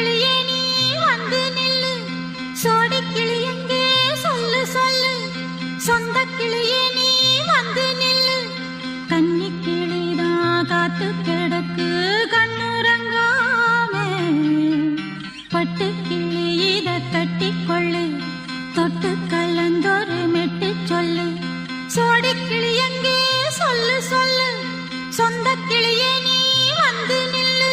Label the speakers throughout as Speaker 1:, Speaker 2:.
Speaker 1: கிளியே நீ வந்து நில்லு, சோடி கிளி எங்கே சொல்லு சொல்லு, சொந்த கிளியே நீ வந்து நில்லு. கன்னி கிளிதான் காத்து கிடக்கு கண்ணுறங்காமே, பட்டு கிளி இத கட்டிக்கொள்ளு, தொட்டு கலந்தொரு மெட்டு சொல்லு. சோடி கிளி எங்கே சொல்லு சொல்லு, சொந்த கிளியே நீ வந்து நில்லு.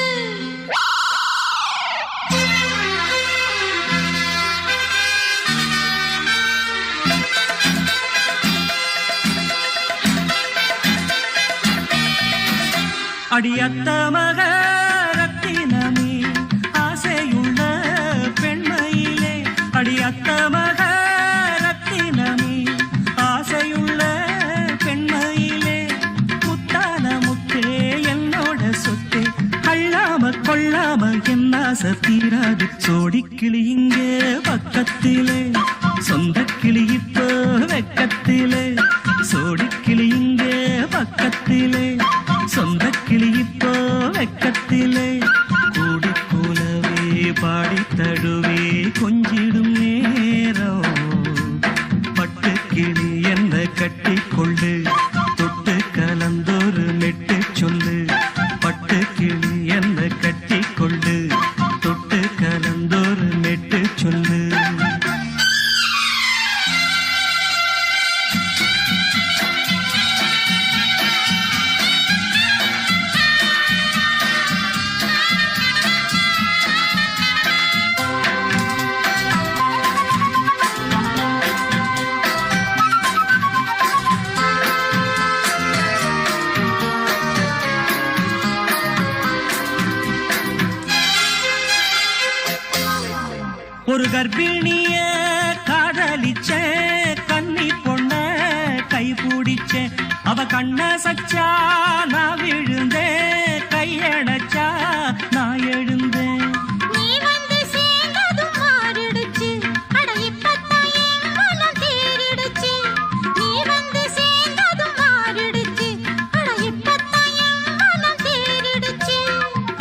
Speaker 2: அடியத்த மக ரத்தினமே ஆசையுள்ள பெண்மையிலே, அடியத்த மக ரத்தினமே ஆசையுள்ள பெண்மையிலே, முத்தான முத்தே என்னோட சொத்தே, அள்ளாம கொள்ளாம என்ன சத்தீராது. சோடி கிளி இங்கே பக்கத்திலே, சொந்த கிளி இப்போ வெக்கத்திலே. சோடி கிளி இங்கே பக்கத்திலே, சொந்த கிளி இப்போ வெக்கத்திலே. கூடி கூலவே பாடி தடுவே கொஞ்சிடும் நேரம், பட்டு கிளி என்ன கட்டி கொள்ளு, தொட்டு கலந்தொரு மெட்டு சொல்லு. பட்டு கிளி என்ன கட்டி கொள்ளு, தொட்டு கலந்தொரு மெட்டு சொல்லு. ஒரு கர்ப்பிணிய காதலிச்ச கன்னி பொண்ண கை பிடிச்ச, அவ கண்ண சச்சா நான் விழுந்தேன், கையடைச்சா நான் எழுந்தேன்.
Speaker 1: நீ வந்து சேர்ந்ததும் மாறிடுச்சு, அட இப்பத்தான் என் மனம் தேறிடுச்சு. நீ வந்து சேர்ந்ததும் மாறிடுச்சு, அட இப்பத்தான் என் மனம் தேறிடுச்சு.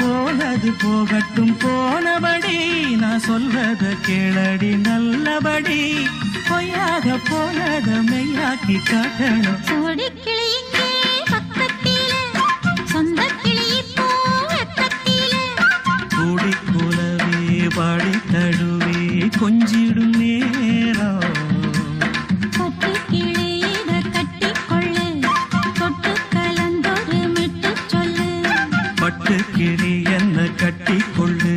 Speaker 2: போனது போகட்டும் போனபடி, நான் சொல்றத கேளடி நல்லபடி, பொய்யாக போனத மெய்யாக்கி காட்டணும்.
Speaker 1: சோடி கிளி இங்கே பக்கத்திலே, சொந்த கிளி இப்போ வெக்கத்திலே.
Speaker 2: கூடி கூலவே பாடி தடுவே கொஞ்சிடும் நேரம்,
Speaker 1: பட்டு கிளி இத கட்டிக்கொள்ளு, தொட்டு கலந்தொரு மெட்டு சொல்லு.
Speaker 2: பட்டு கிளி என்ன கட்டி கொள்ளு,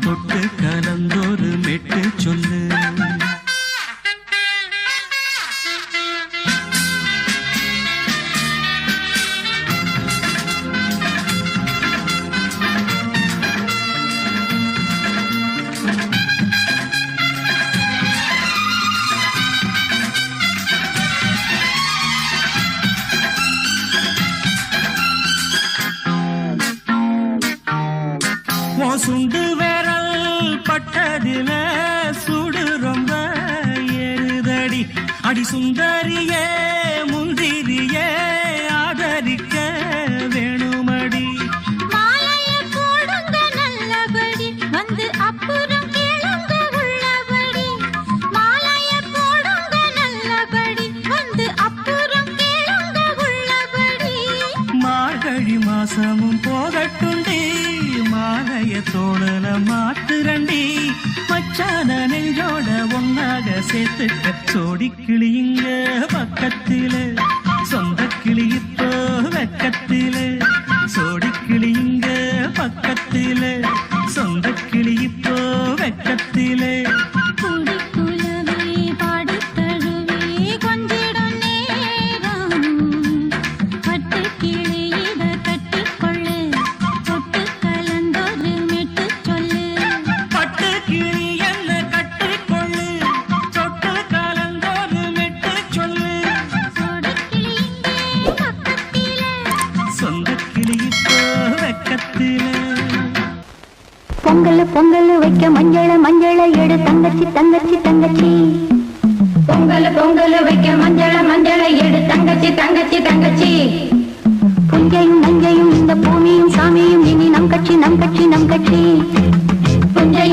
Speaker 2: தொட்டு கலந்தொரு மெட்டு சொல்லு. சுண்டு விரல் பட்டதில சுடு ரொம்ப ஏறுதடி, அடி சுந்தரியே முந்திரியே ஆதரிக்க வேணுமடி.
Speaker 1: மாலைய போடுங்க நல்லபடி, வந்து அப்புறம் கேளுங்க உள்ளபடி. மாலைய போடுங்க நல்லபடி, வந்து அப்புறம் கேளுங்க உள்ளபடி.
Speaker 2: மார்கழி மாசமும் போகட்டுண்டி, மாலைய தோழல மாத்துரண்டி, மச்சான நெஞ்சோட ஒன்னாக சேர்த்துக்க. சோடி கிளி இங்க பக்கத்திலே, சொந்த கிளி இப்போ வெக்கத்திலே. சோடி கிளி இங்க பக்கத்திலே, சொந்த கிளி இப்போ வெக்கத்திலே.
Speaker 1: கூடி குலவே பாடி தழுவே கொஞ்சிடும் நேரம், பட்டு கிளி இத கட்டிக்கொள்ளு, தொட்டு கலந்தொரு மெட்டு சொல்லு.
Speaker 2: பட்டு கிளி என்ன கட்டிக்கொள்ளு, தொட்டு கலந்தொரு மெட்டு சொல்லு.
Speaker 1: சோடி கிளி இங்கே பக்கத்திலே,
Speaker 2: சொந்த கிளி இப்போ வெக்கத்திலே.
Speaker 3: பொங்கல் பொங்கல் வைக்க மஞ்சள மஞ்சள எடு தங்கச்சி தங்கச்சி தங்கச்சி. பொங்கல் பொங்கல் வைக்க மஞ்சள மஞ்சள எடு தங்கச்சி தங்கச்சி தங்கச்சி. புஞ்சையும் நஞ்சையும் இந்த பூமியும் சாமியும் இனி நம் கட்சி நம் கட்சி நம் கட்சி. புஞ்சையும்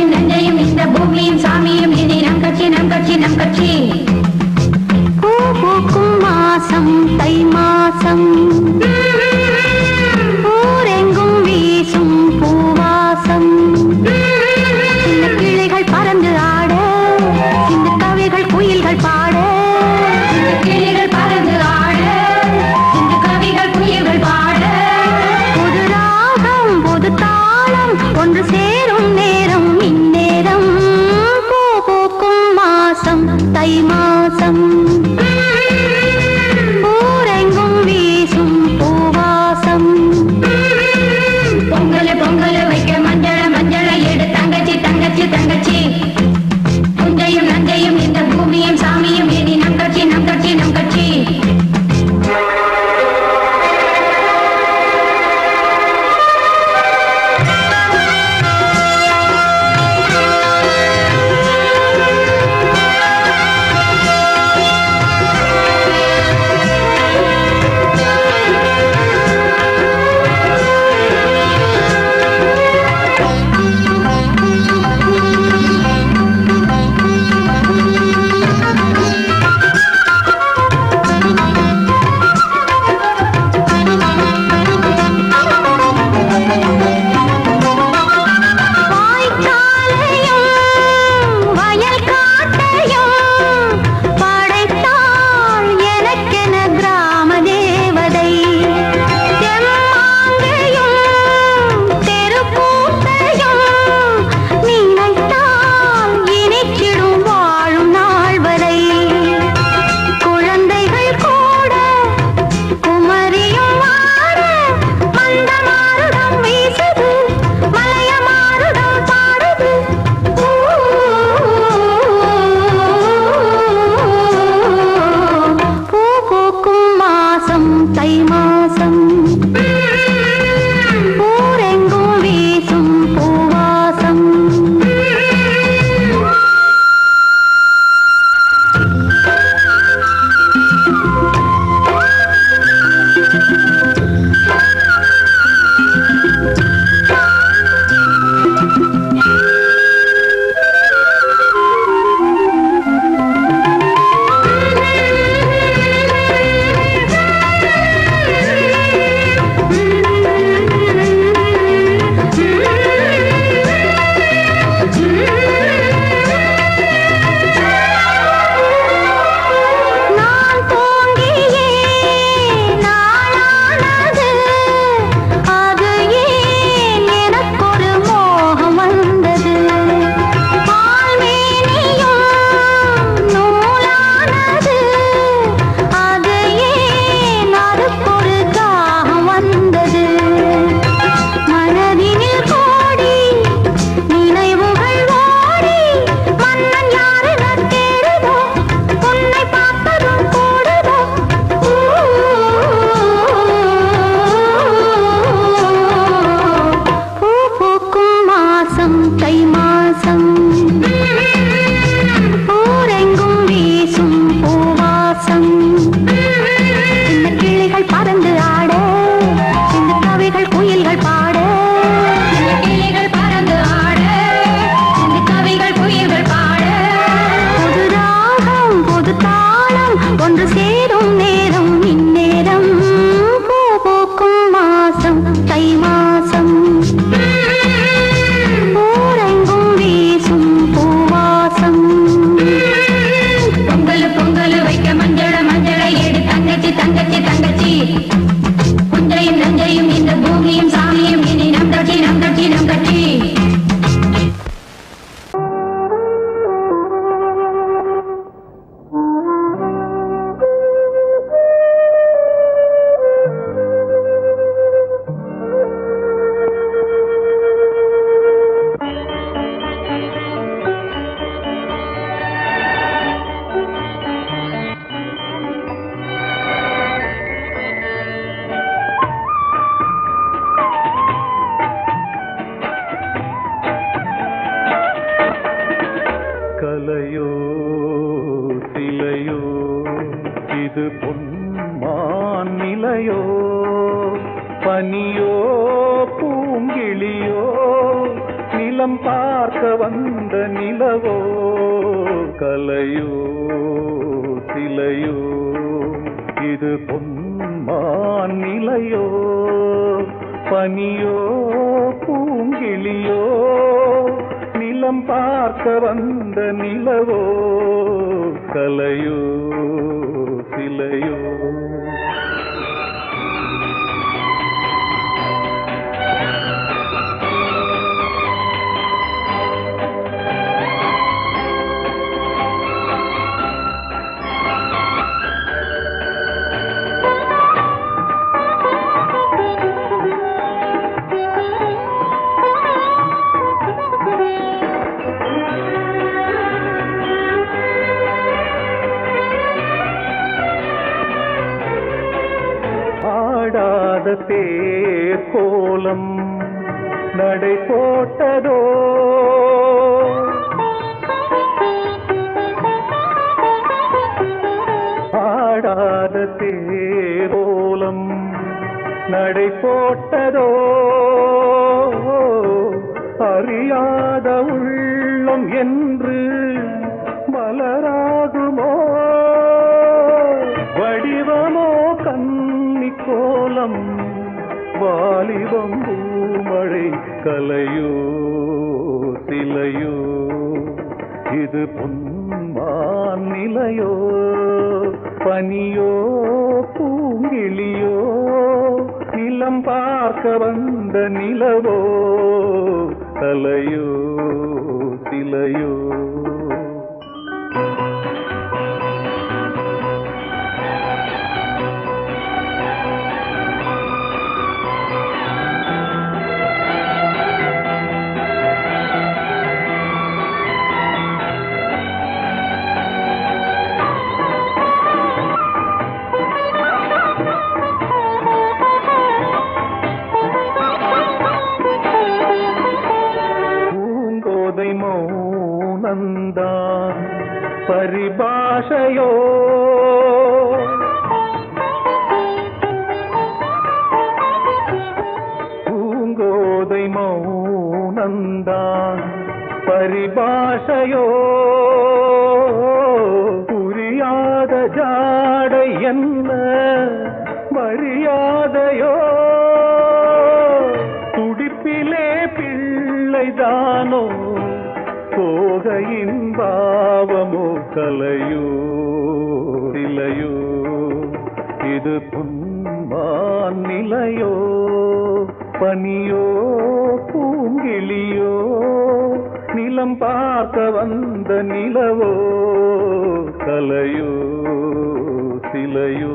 Speaker 3: பறந்து ஆட சிந்து கவிகள் குயில்கள் பாட கிளிகள் பறந்து ஆட சிந்து கவிகள் குயில்கள் பாட புது ராகம் புது தாளம் ஒன்று சேரும் நேரம் இந்நேரம் பூ பூக்கும் மாசம் தை மாசம் ஊரெங்கும் வீசும் பூவாசம் பொங்கல் பொங்கல் வைக்க மஞ்சளை எடு தங்கச்சி தங்கச்சி தங்கச்சி குஞ்சையும் நஞ்சையும் இந்த பூமியும் சாமியும் இனி நம் கட்சி நம் கட்சி நம் கட்சி
Speaker 4: கலையோ சிலையோ இது பொன்மான் நிலையோ பனியோ பூங்கிளியோ நிலம் பார்க்க வந்த நிலவோ கலையோ சிலையோ இது பொன்மான் நிலையோ பனியோ பூங்கிளியோ நிலம் பார்க்க வந்த நிலவோ கலையோ சிலையோ ஆடாத தேர் கோலம் நடை போட்டதோ ஆடாத தேர் கோலம் நடை போட்டதோ அறியாத உள்ளம் என்று மலராகுமோ வடிவமோ கன்னி கோலம் வாலிபம் பூமழை கலையோ சிலையோ இது பொன்மான் நிலையோ பனியோ பூங்கிளியோ நிலம் பார்க்க வந்த நிலவோ கலையோ சிலையோ மௌனந்தான் பரிபாஷையோ பூங்கோதை மௌனந்தான் பரிபாஷையோ புரியாத ஜாடை என்ன மரியாதையோ துடிப்பிலே பிள்ளைதானோ கோகையின் பாவமோ கலையோ சிலையோ இது பொன்மான் நிலையோ பனியோ பூங்கிளியோ நிலம் பார்க்க வந்த நிலவோ கலையோ சிலையோ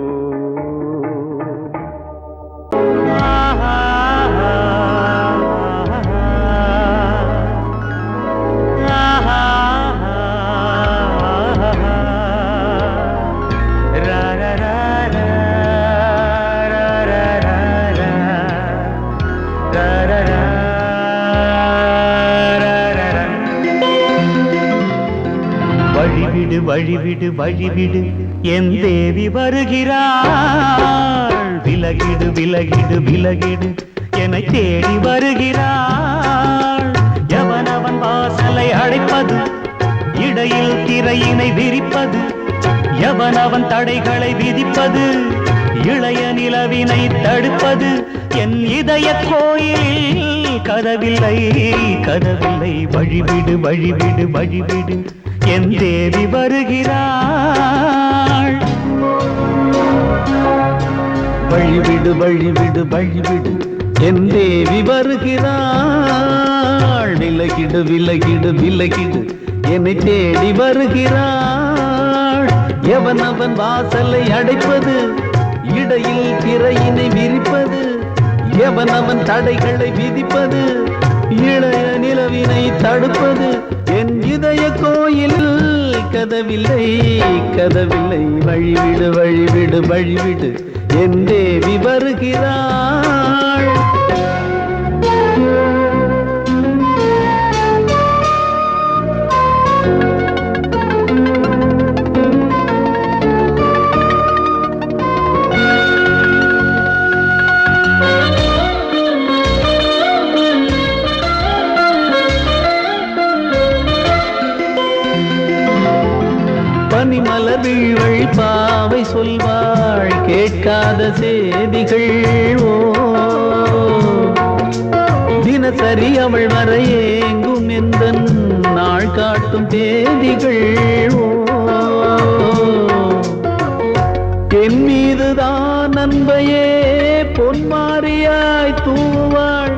Speaker 2: வழிவிடு வழிவிடு வழிவிடு என் தேவி வருகிறாள். விலகிடு விலகிடு விலகிடு என்னை தேடி வருகிறாள். எவனவன் வாசலை அடைப்பது, இடையில் திரையினை விரிப்பது, எவனவன் தடைகளை விதிப்பது, இளைய நிலவினை தடுப்பது. என் இதய கோயிலில் கதவில்லை கதவில்லை, வழிவிடு வழிவிடு வழிவிடு என் தேவி வருகிறாள்.
Speaker 4: வழிவிடு வழிவிடு வழிவிடு என் தேவி வருகிறாள். விலகிடு விலகிடு விலகிடு என்னை தேடி வருகிறாள். எவனவன் வாசலை அடைப்பது, இடையில் திரையினை விரிப்பது, எவனவன் தடைகளை விதிப்பது, இளைய நிலவினை தடுப்பது. என் இதய கோயில் கதவில்லை கதவில்லை, வழிவிடு வழிவிடு வழிவிடு என் தேவி வருகிறாள். பனிமலர் வீழ்வழி பாவை சொல்வாள் கேட்காத செய்திகள். ஓ தினசரி அவள் வர ஏங்கும் எந்த நாள் காட்டும் தேதிகள். ஓ என் மீதுதான் அன்பையே பொன்மாரியாய் தூவாள்.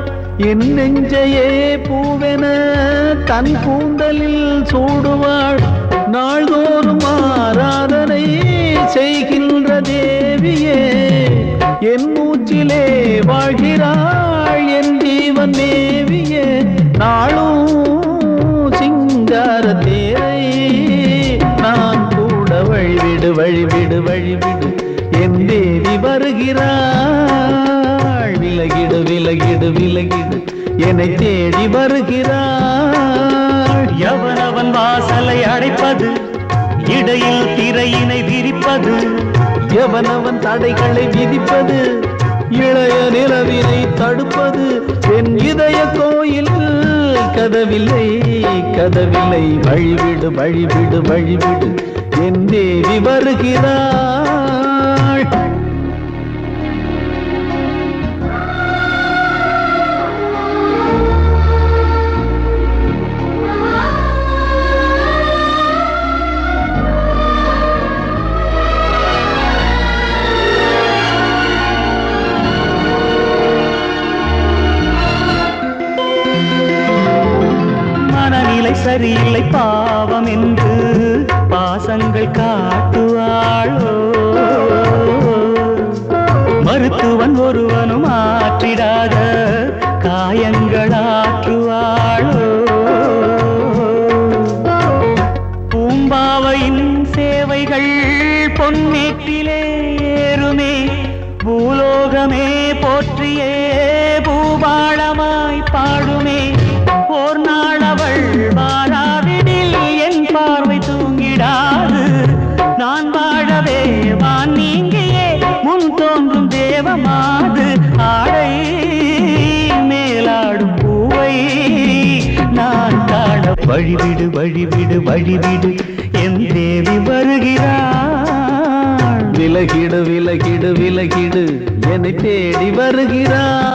Speaker 4: என் நெஞ்சையே பூவென தன் கூந்தலில் சூடுவாள். நாள்தோறும் ஆராதனை செய்கின்ற தேவியே, என் மூச்சிலே வாழ்கிறாள் என் ஜீவன் தேவியே. நாளும் சிங்கார தேரை நான் கூட வழிவிடு வழிவிடு வழிவிடு என் தேவி வருகிறாள். விலகிடு விலகிடு விலகிடு என்னை தேடி வருகிறாள்.
Speaker 2: எவனவன் வாசலை அடைப்பது, இடையில் திரையினை விரிப்பது,
Speaker 4: எவனவன் தடைகளை விதிப்பது, இளைய நிலவினை தடுப்பது. என் இதய கோயில் கதவில்லை கதவில்லை, வழிவிடு வழிவிடு வழிவிடு என் தேவி வருகிறாள்.
Speaker 2: சரியில்லை பாவம் என்று பாசங்கள் காட்டுவாளோ. மருத்துவன் ஒருவனும் ஆற்றிடாத காயங்களாற்றுவாளோ. பூம்பாவையின் சேவைகள் பொன்னேற்றிலே ஏறுமே, பூலோகமே போற்றியே பூபாளமாய் பாடுமே. ஓர் நாள் அவள் வாராவிடில் என் பார்வை தூங்கிடாது. நான் வாழவே வான் நீங்கியே முன் தோன்றும் தேவமாது. ஆடை மேலாடும் பூவை நான் காண வழிவிடு வழிவிடு வழிவிடு என் தேவி வருகிறாள்.
Speaker 4: விலகிடு விலகிடு விலகிடு என்னை தேடி வருகிறாள்.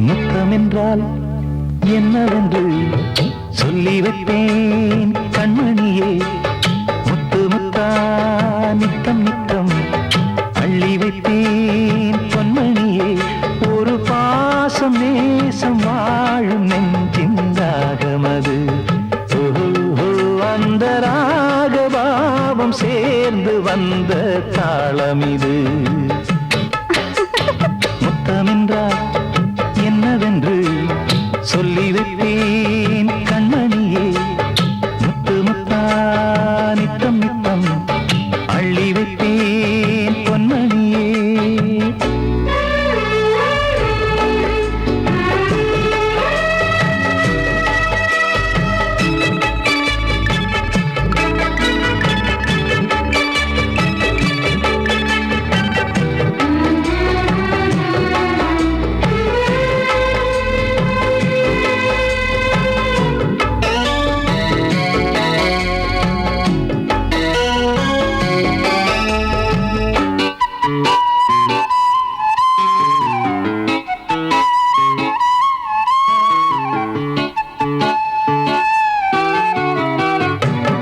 Speaker 2: முத்தமென்றால் என்னவென்று சொல்லி வைப்பேன் கண்மணியே. முத்து முத்தா நித்தம் நித்தம் அள்ளி வைப்பேன் பொன்மணியே. ஒரு பாசம் நேசம் வாழும் நெஞ்சின் ராகமது. அந்த ராகம் இது முத்தமென்றால் என்னவென்று சொல்லி வைப்பேன் கண்மணியே முத்து முத்தா நித்தம் நித்தம் அள்ளி வைப்பேன் பொன்மணியே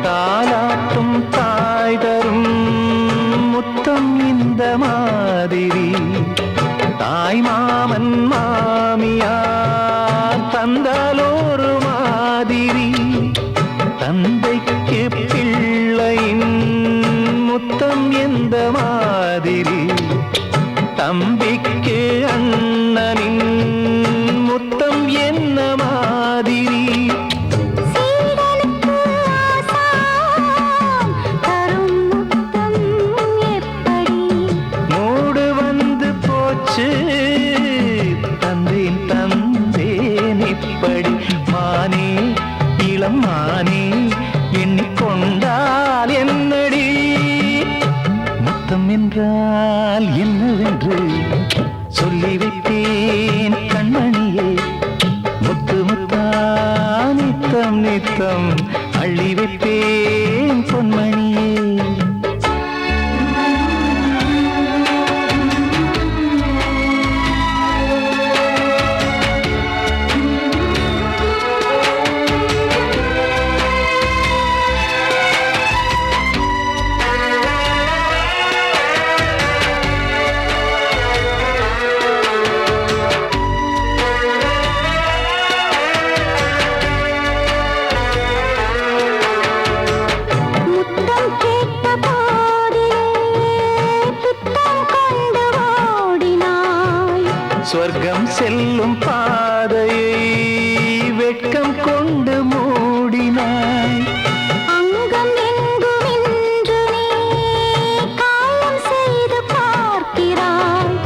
Speaker 2: தாலாட்டும் தாய் தரும் முத்தம் இந்த மாதிரி தாய் மாமன் மாமியார் தந்தாலோரு மாதிரி தந்தைக்கு பிள்ளையின் முத்தம் எந்த மாதிரி தம்பிக்கு அண்ணனின் முத்தம் என்ன மாதிரி
Speaker 1: சீடனுக்கு ஆசான் தரும் முத்தம் எப்படி
Speaker 2: மூடு வந்து போச்சு தந்தேன் தந்தேன் இப்படி மானே இளம் மானே எண்ணிக்கொண்டால் என்னடி முத்தம் என்றால் என்னவென்று சொல்லி வைத்தேன் கண்மணியே முத்து முத்தா நித்தம் நித்தம் அள்ளி வைப்பேன் பொன்மணியே
Speaker 1: முத்தம் கேட்ட போதிலே பித்தம் கொண்டு ஓடினாய்
Speaker 2: சொர்க்கம் செல்லும் பாதையை வெட்கம் கொண்டு மூடினாய்
Speaker 1: அங்கம் எங்கும் இன்று நீ காயம் செய்து பார்க்கிறாய்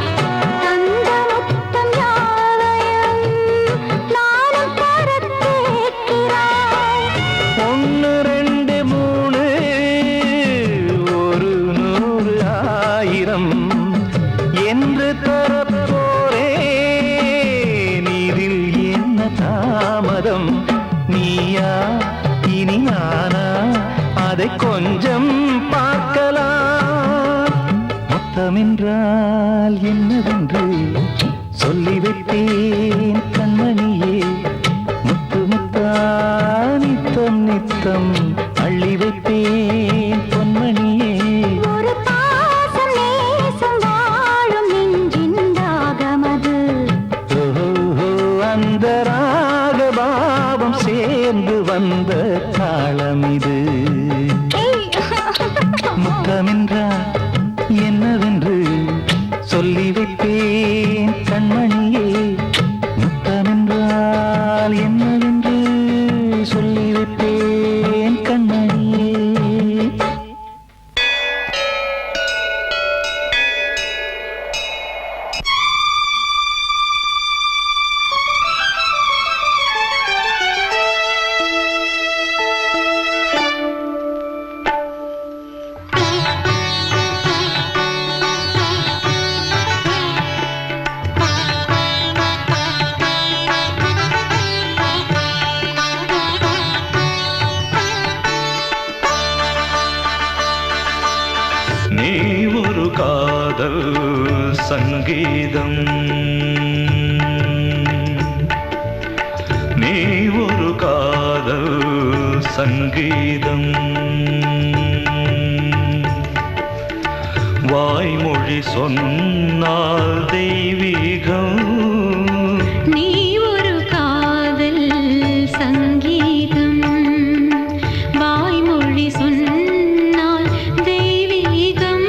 Speaker 1: தந்த முத்தம் யாவையும் நானும் தரக் கேட்கிறாய்
Speaker 2: ஒன்று ரெண்டு மூணு ஒரு நூறு ஆயிரம் என்று தரப்போரேன் இதில் என்ன தாமதம் நீயா இனி நானா அதை கொஞ்சம் பார்க்கலாம் முத்தமென்றால் என்னவென்று சொல்லி வைத்தேன் கண்மணியே முத்து முத்தா நித்தம் நித்தம் அள்ளி வைப்பேன் பொன்மணியே
Speaker 1: ஒரு பாசம் நேசம் வாழும் நெஞ்சின் தாகமது
Speaker 2: ஓஹோ அந்த ராகபாவம் சேர்ந்து வந்த தாளம் இது முத்தமென்றால் என்னவென்று சொல்லி வைப்பேன் கண்மணியே முத்தமென்றால் என்னவென்று சொல்லி வைப்பேன் கண்மணியே
Speaker 5: நீ ஒரு காதல் சங்கீதம் நீ ஒரு காதல் சங்கீதம் வாய்மொழி சொன்னால் தெய்வீகம்
Speaker 1: நீ ஒரு காதல் சங்கீதம் வாய்மொழி சொன்னால் தெய்வீகம்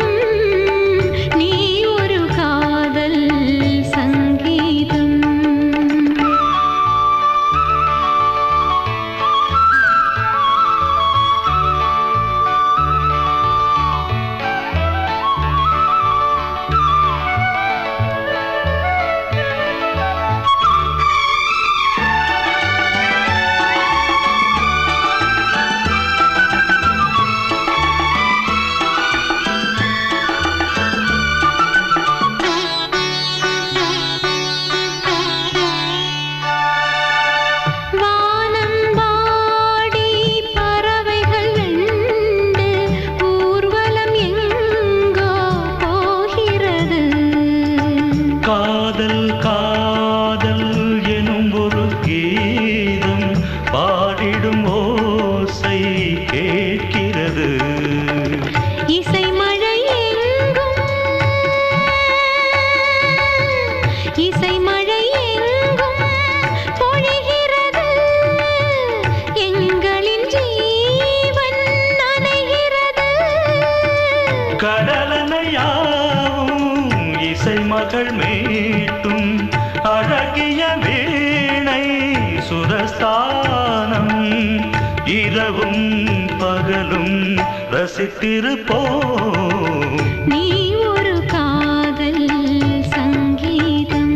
Speaker 5: மகள் மீட்டும் அழகிய வீணை சுரஸ்தானம் இரவும் பகலும் ரசித்திருப்போம்.
Speaker 1: நீ ஒரு காதல் சங்கீதம்,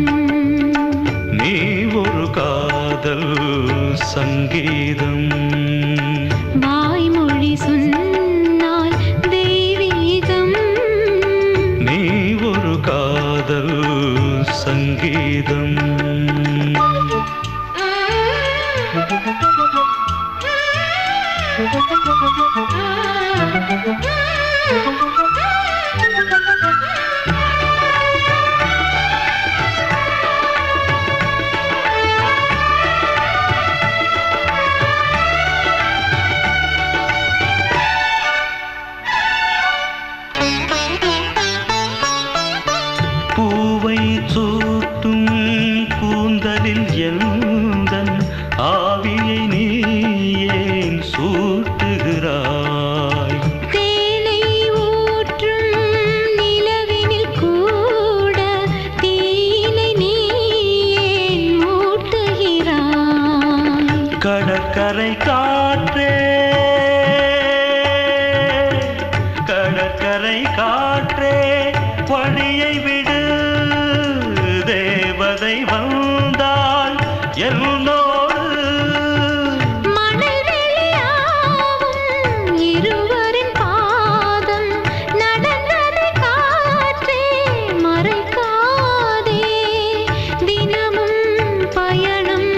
Speaker 5: நீ ஒரு காதல் சங்கீதம்.
Speaker 1: வாய்மொழி சொன்னால் தெய்வீகம்,
Speaker 5: நீ ஒரு காதல் சங்கீதம். பூவை சூட்டும் கூந்தலில் எந்தன் ஆவியை நீ ஏன் சூட்டுகிறாய்?
Speaker 1: தேனை ஊற்றும் நிலவினில் கூட தீனை நீ ஏன் மூட்டுகிறாய்?
Speaker 5: கடற்கரை காற்றே, கடற்கரை காற்றே வழியை விடு, தேவதை வந்தால் என்னோடு.
Speaker 1: மணல் வெளியாகும் இருவரின் பாதம் நடந்ததை காற்றே மறைக்காதே, தினமும் பயணம்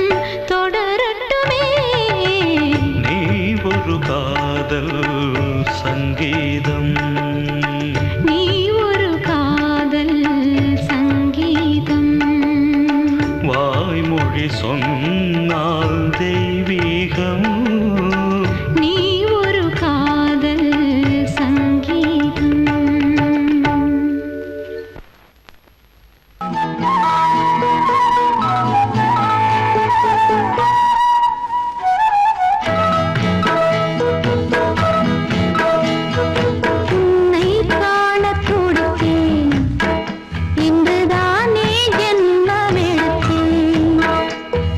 Speaker 1: தொடரட்டுமே.
Speaker 5: நீ ஒரு காதல் சங்கீதம்,
Speaker 1: நீ ஒரு காதல் சங்கீதம்,
Speaker 5: வாய்மொழி சொன்னால் தெய்வீகம்.
Speaker 1: நீ ஒரு காதல் சங்கீதம். உன்னை காணத் துடித்தேன், இன்றுதானே ஜென்மமெடுத்தேன்.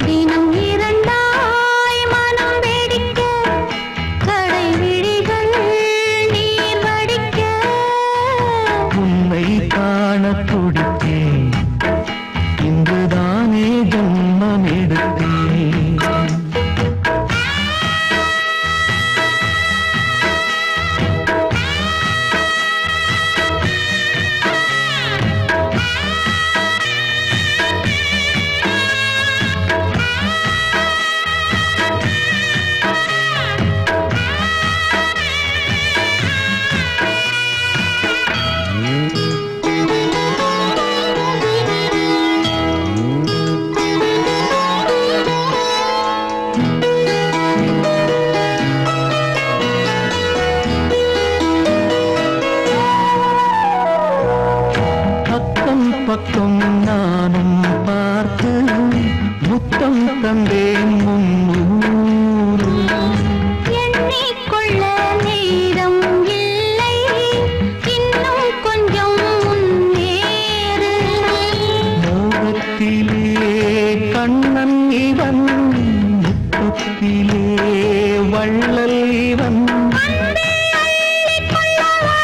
Speaker 1: தினம் இரண்டாய் மனம் வெடிக்க, கடை விழிகள் நீர் வடிக்க.
Speaker 2: உன்னை காண துடித்தேன், இன்றுதானே ஜன்மம் எடுத்தேன். பக்கம் பக்கம் நானும் பார்த்து முத்தம் தந்தேன் முன்னூறு.
Speaker 1: எண்ணிக்கொள்ள நேரம் இல்லை, இன்னும் கொஞ்சம் முன்னேறு.
Speaker 2: மோகத்திலே கண்ணன் இவன், முத்தத்திலே வள்ளல் இவன்.
Speaker 1: அன்பே அள்ளிக் கொள்ளவா,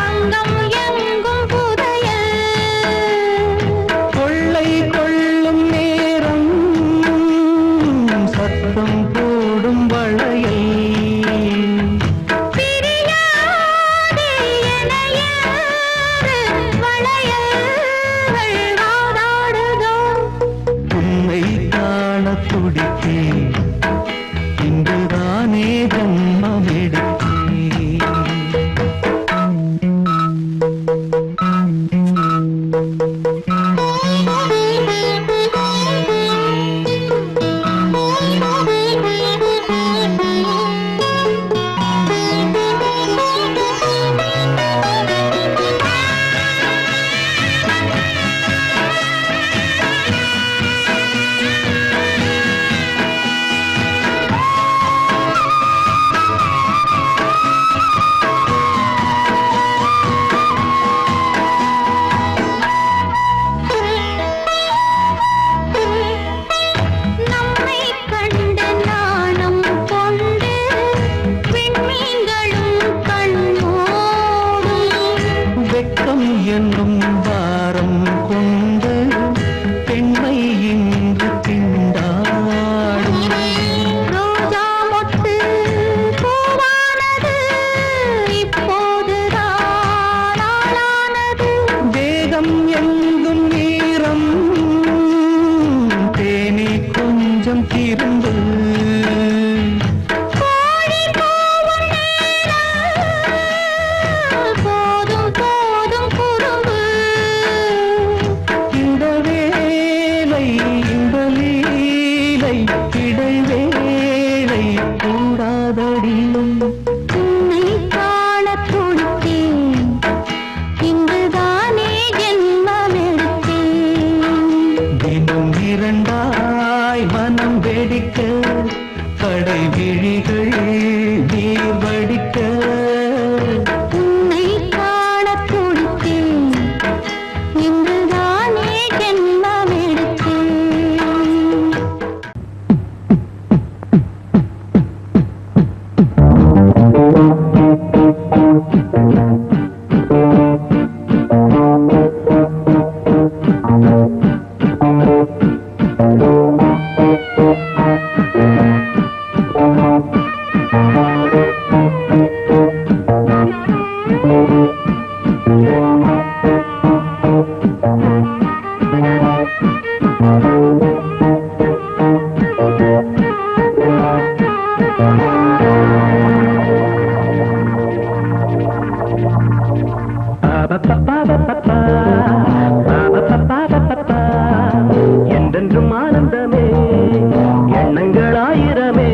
Speaker 1: அங்கம் எங்கும் புதையல்.
Speaker 2: கொள்ளை கொள்ளும் நேரம், சத்தம் போடும் வளையல்.
Speaker 1: பிரியாதே எனையாறு, வளையல்கள் வாதாடுதோ.
Speaker 2: உன்னை காண துடித்தேன், இன்றுதானே ஜன்மம் எடுத்தேன். என்னும் பாரம் கொண்டு பெண்மை இன்று திண்டாடும்.
Speaker 1: ரோஜா மொட்டு பூவானது இப்போதுதான் ஆளானது.
Speaker 2: வேகம் எங்கும் நீரம் தேனி கொஞ்சம் திரும்பு.
Speaker 1: கோழி கூவும் நேரம் போதும் போதும் குறும்பு.
Speaker 2: இந்த வேலை இந்த லீலை இடைவேளை கூடாதடியும்.
Speaker 1: உன்னை காணத் துடித்தேன், இங்குதானே ஜென்மமெடுத்தேன்.
Speaker 2: தினம் இரண்டாய் மனம் வெடிக்க கடை விழிகள் நீர் வடிக்க.
Speaker 1: உன்னை காணத் துடித்தேன், இங்குதானே ஜென்மமெடுத்தேன்.
Speaker 2: என்றென்றும் ஆனந்தமே எண்ணங்கள் ஆயிரமே.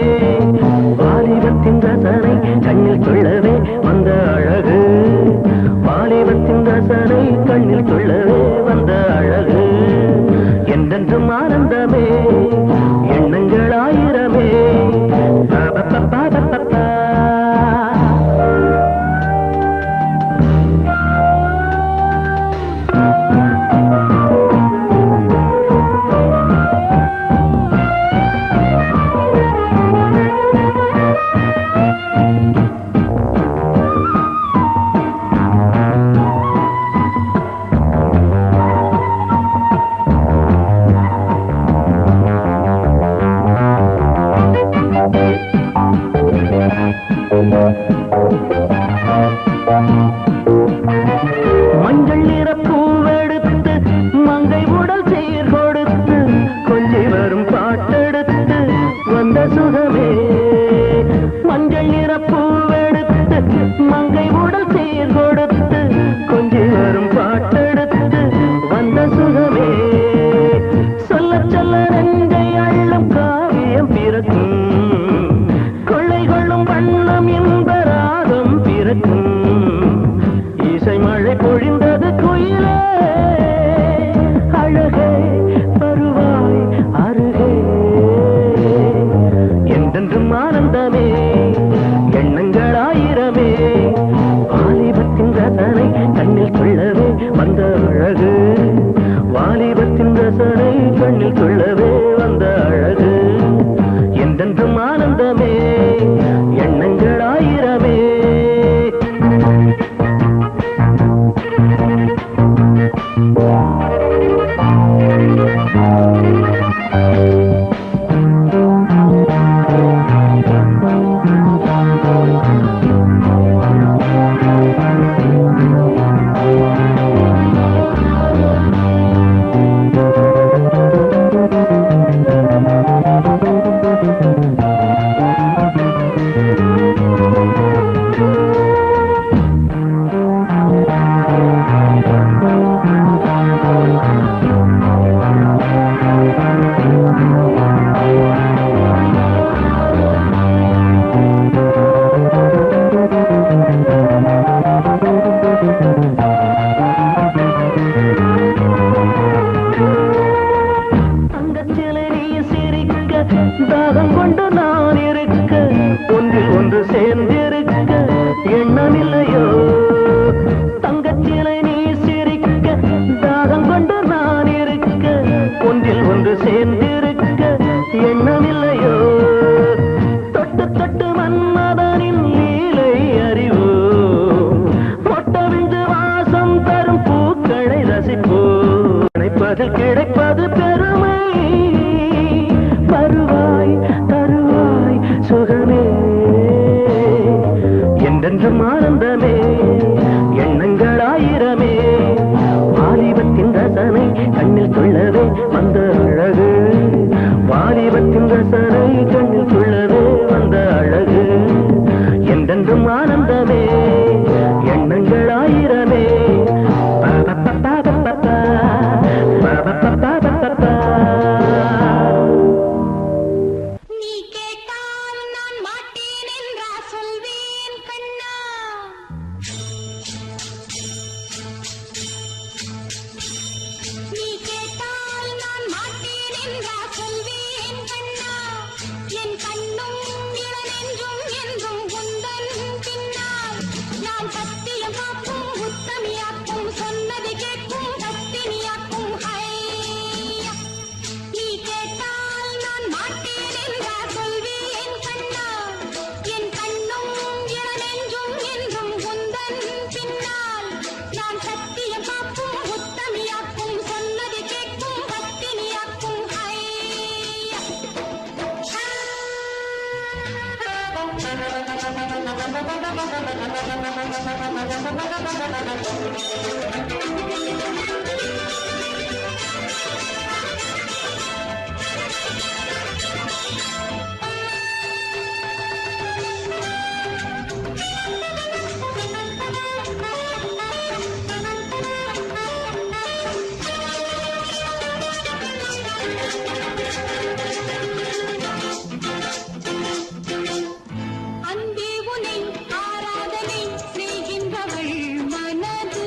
Speaker 2: வாலிபத்தின் ரசனை கண்ணில் கொள்ளவே வந்த அழகு. வாலிபத்தின் ரசனை கண்ணில் கொள்ளவே வந்த அழகு. என்றென்றும் ஆனந்தமே எண்ணங்கள் ஆயிரமே. மஞ்சள் நிற பூவெடுத்து மங்கை உடல் சீர் கொடுத்து கொஞ்சி வரும் பாட்டெடுத்து வந்த சுகமே. மஞ்சள் நிற பூவெடுத்து மங்கை உடல் சீர் கொடுத்து கொஞ்சி வரும் பாட்டெடுத்து வந்த சுகமே. சொல்ல சொல்ல நெஞ்சை அள்ளும் காவியம் பிறக்கும். கொள்ளை கொள்ளும் வண்ணம் என்ப ராகம் பிறக்கும். இசை மழை பொழிந்தது குயிலே அழகே வருவாய் அருகே. என்றென்றும் ஆனந்தமே எண்ணங்கள் ஆயிரமே. வாலிபத்தின் ரசனை கண்ணில் கொள்ளவே வந்த அழகு. வாலிபத்தின் ரசனை கண்ணில் கொள்ளவே வந்த அழகு. என்றென்றும் ஆனந்தமே எண்ணங்கள் ஆயிரமே. தாகம் கொண்டு நான் இருக்க ஒன்றில் ஒன்று சேர்ந்திருக்க எண்ணமில்லையோ. தங்கச்சிலை நீ சிரிக்க தாகம் கொண்டு நான் இருக்க ஒன்றில் ஒன்று சேர்ந்திருக்க எண்ணமில்லையோ. தொட்டு தொட்டு மன்மதனின் லீலை அறிவோ. மொட்டவிழ்ந்து வாசம் தரும் எண்ணங்களாயிரமே வாலிபத்தின் ரசனை கண்ணில் சொல்லவே வந்த அழகு வாலிபத்தின் ரசனை கண்ணில் சொல்லவே வந்த அழகு என்றென்றும் ஆனந்தமே எண்ணங்களாயிரமே
Speaker 1: நீ கேட்டால் நான் மாட்டேன் என்றா சொல்வேன் கண்ணா நீ கேட்டால் நான் மாட்டேன் என்றா சொல்வேன் கண்ணா என் கண்ணும் இளநெஞ்சும் என்றும் உந்தன் பின்னால் நான் சத்தியம் காக்கும் உத்தமியாக்கும் சொன்னது கேட்கும் பத்தினியாக்கும் ஹையா நீ கேட்டால் நான் மாட்டேன் என்றா சொல்வேன் கண்ணா என் கண்ணும் இளநெஞ்சும் என்றும் உந்தன் பின்னால் நான் சத்தியம் காக்கும் உத்தமியாக்கும் சொன்னது கேட்கும் பத்தினியாக்கும் ஹையா அன்பே உனை ஆராதனை செய்கின்றவள் மனது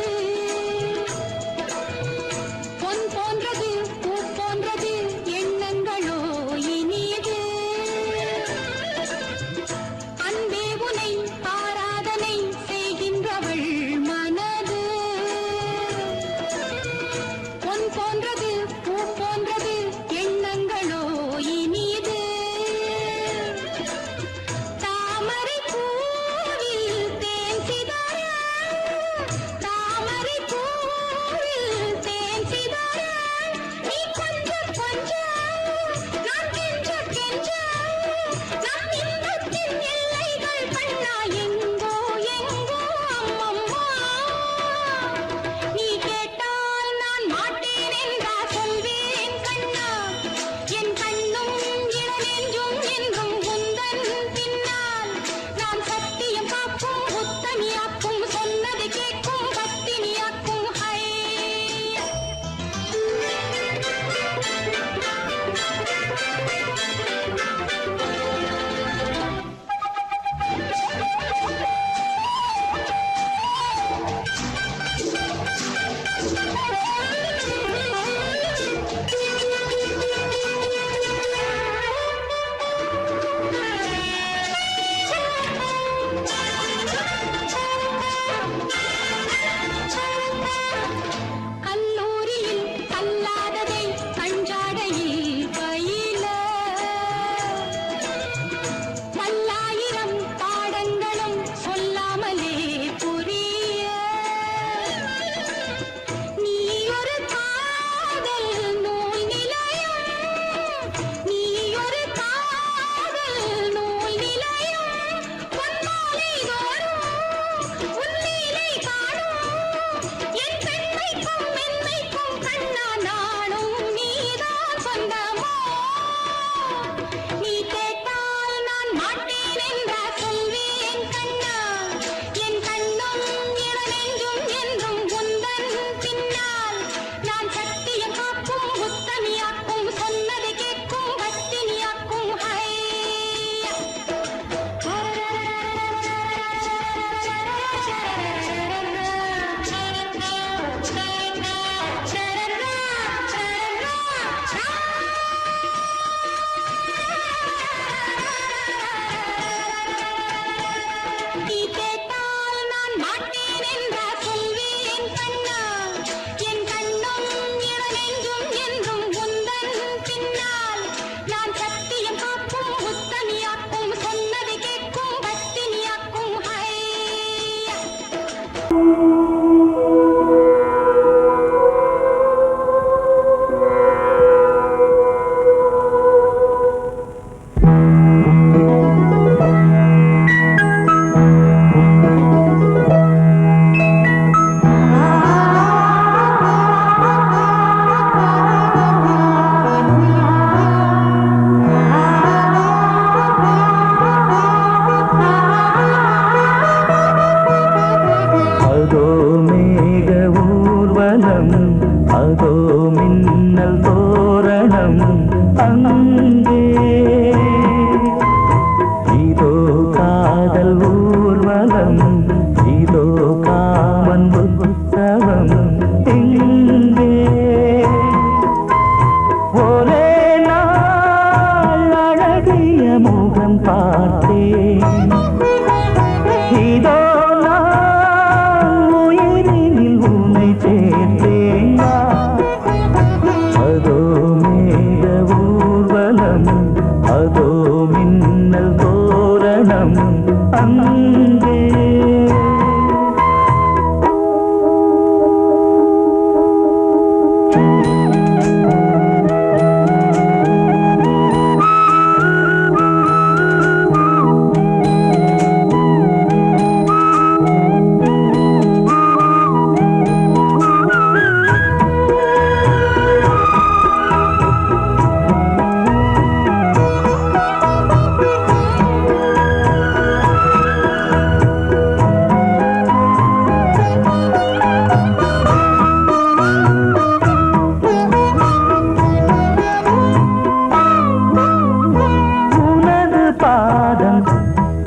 Speaker 2: உற்சவம் இங்கே ஒரே நாள் அழகிய முகம் பார்த்தேன் இதோ நான் உயிரினில் உன்னை சேர்த்தேன் அதோ மேக ஊர்வலம் அதோ மின்னல் தோரணம் அங்கே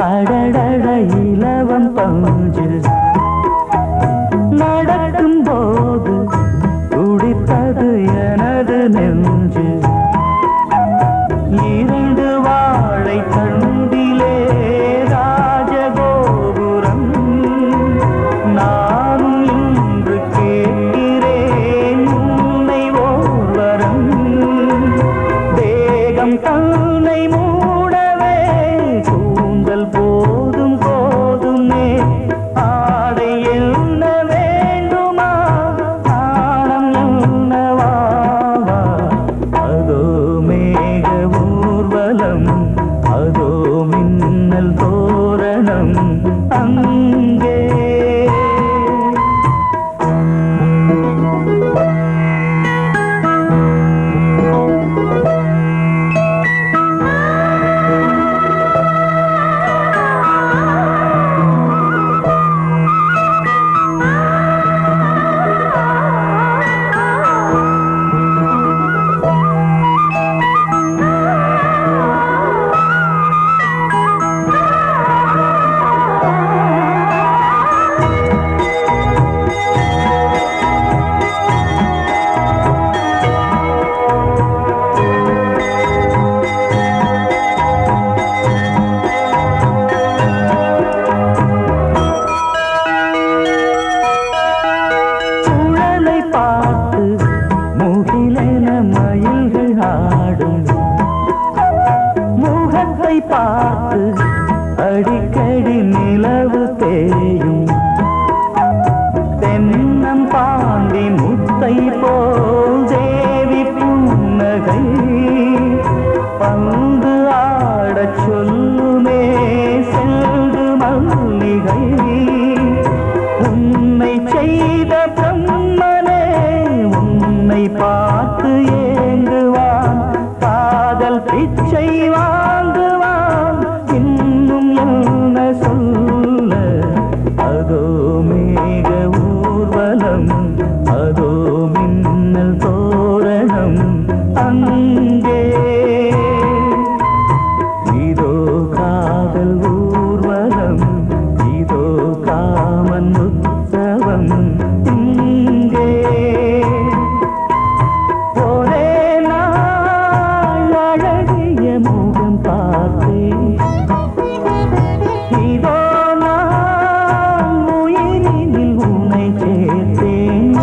Speaker 2: அடடட இலவம் பஞ்சு நடக்கும் போது துடித்தது எனது நெஞ்சு இரண்டு வாழை தண்டிலே ராஜகோபுரம் நானும் இன்று கேட்கிறேன் உன்னை ஓர்வரம் தேகம் தன்னை மூடவே கூந்தல் போதும் போதுமே ஆடை என்ன வேண்டுமா ஆடம் என்னவா அதோ மேக ஊர்வலம் அதோ மின்னல் தோரணம் அங்கே மயில்கள் ஆடும் முகத்தை பார்த்து அடிக்கடி நிலவு தேயும் தென்னம் பாண்டி முத்தை போல் தேவி புன்னகை பந்து ஆடச் சொல்லுமே செல்கு மல்லிகை உன்னை செய்த பிரம்மனே உன்னை பார்த்து ஏங்குவான் காதல் பிச்சை வாங்குவான் இன்னும் என்ன சொல்ல அதோ மேக ஊர்வலம் அதோ மின்னல் தோரணம் அங்கே இதோ காதல் ஊர்வலம் இதோ காமன் உற்சவம் இங்கே ஒரே நாள் அழகிய முகம் பார்த்தேன் இதோ நான் உயிரினில் உன்னை சேர்த்தேன்